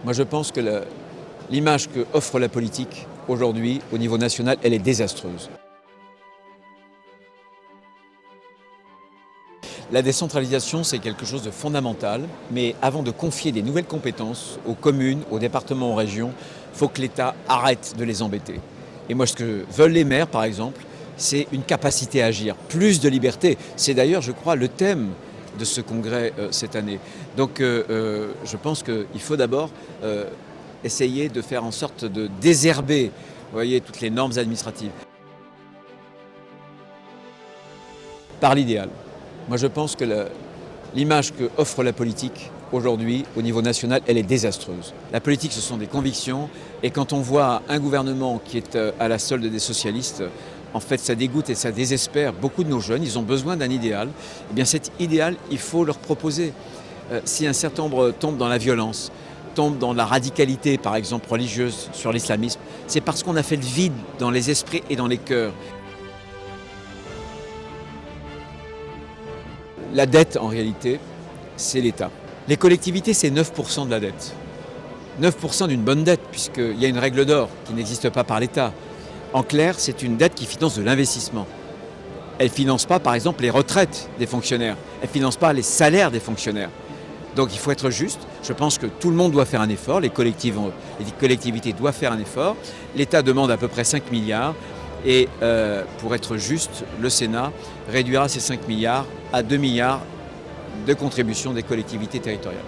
Moi, je pense que l'image que offre la politique aujourd'hui, au niveau national, elle est désastreuse. La décentralisation, c'est quelque chose de fondamental, mais avant de confier des nouvelles compétences aux communes, aux départements, aux régions, il faut que l'État arrête de les embêter. Et moi, ce que veulent les maires, par exemple, c'est une capacité à agir, plus de liberté. C'est d'ailleurs, je crois, le thème de ce congrès cette année. Donc, je pense qu'il faut d'abord essayer de faire en sorte de désherber, vous voyez, toutes les normes administratives. Par l'idéal. Moi, je pense que l'image que offre la politique aujourd'hui, au niveau national, elle est désastreuse. La politique, ce sont des convictions, et quand on voit un gouvernement qui est à la solde des socialistes, en fait, ça dégoûte et ça désespère beaucoup de nos jeunes. Ils ont besoin d'un idéal. Eh bien, cet idéal, il faut leur proposer. Si un certain nombre tombent dans la violence, tombent dans la radicalité, par exemple religieuse, sur l'islamisme, c'est parce qu'on a fait le vide dans les esprits et dans les cœurs. La dette, en réalité, c'est l'État. Les collectivités, c'est 9% de la dette. 9% d'une bonne dette, puisqu'il y a une règle d'or qui n'existe pas par l'État. En clair, c'est une dette qui finance de l'investissement. Elle ne finance pas, par exemple, les retraites des fonctionnaires. Elle ne finance pas les salaires des fonctionnaires. Donc il faut être juste. Je pense que tout le monde doit faire un effort. Les collectivités doivent faire un effort. L'État demande à peu près 5 milliards. Et pour être juste, le Sénat réduira ces 5 milliards à 2 milliards de contributions des collectivités territoriales.